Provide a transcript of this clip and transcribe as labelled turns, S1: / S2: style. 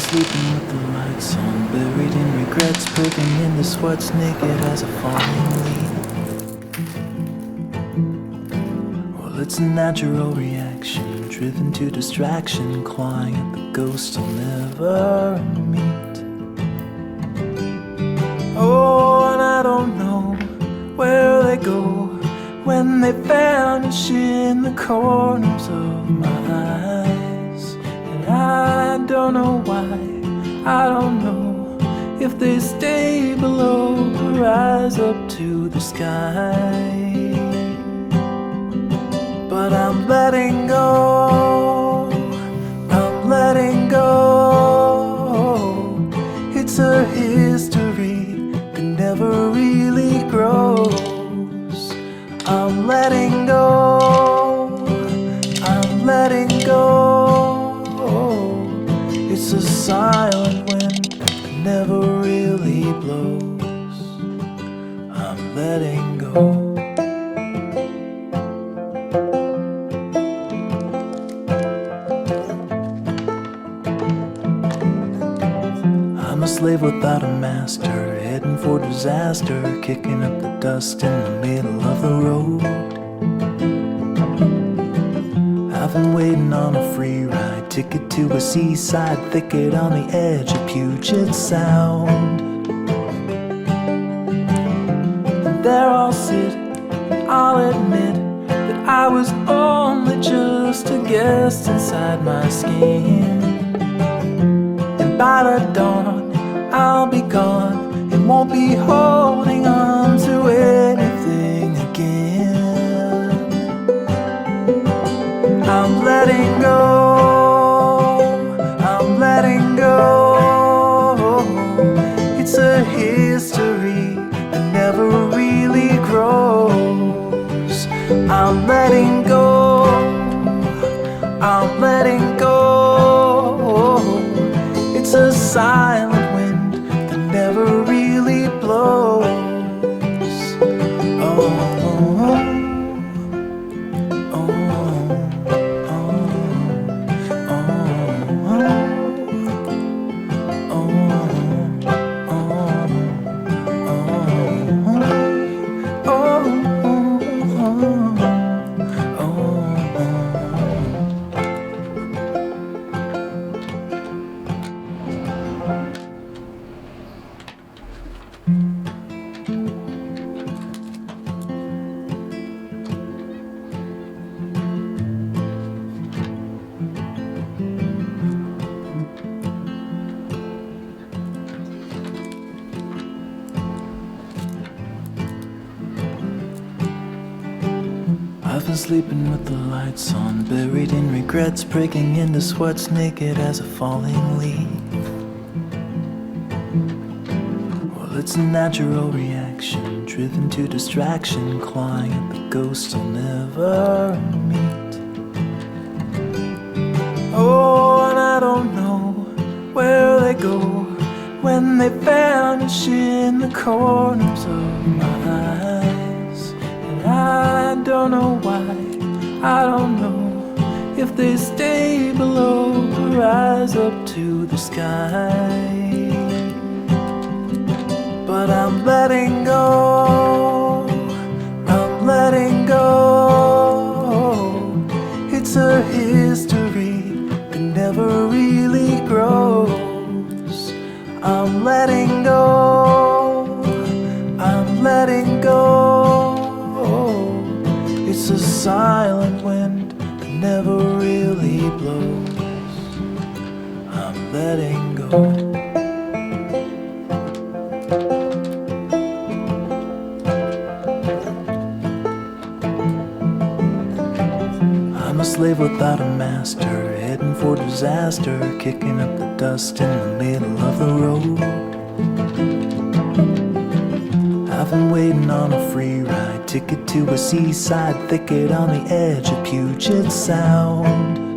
S1: Sleeping with the lights on, buried in regrets, breaking into sweats, naked as a falling leaf. Well, it's a natural reaction, driven to distraction, clawing at the ghosts I'll never meet. Oh, and I don't know where they go when they vanish in the corners of my eyes. And I don't know why, I don't know if they stay below or rise up to the sky. But I'm letting go, I'm letting go. It's a history that never really grows. I'm letting go, I'm letting go. It's a silent wind that never really blows. I'm letting go. I'm a slave without a master, heading for disaster, kicking up the dust in the middle of the road. I've been waiting on a free ride, ticket to a seaside thicket on the edge of Puget Sound. And there I'll sit, and I'll admit that I was only just a guest inside my skin. And by the dawn, I'll be gone and won't be holding on to anything again. I'm letting go, I'm letting go. It's a history that never really grows. I'm letting go, I'm letting go. It's a silent wind that never really blows. I've been sleeping with the lights on, buried in regrets, breaking into sweats, naked as a falling leaf. Well, it's a natural reaction, driven to distraction, clawing at the ghosts I'll never meet. Oh, and I don't know where they go when they vanish in the corners of my eyes. And I don't know why, I don't know if they stay below or rise up to the sky. But I'm letting go, I'm letting go. It's a history that never really grows. I'm letting go, I'm letting go. It's a silent wind that never really blows. I'm letting go. I'm a slave without a master, heading for disaster, kicking up the dust in the middle of the road. I've been waiting on a free ride ticket to a seaside thicket on the edge of Puget Sound.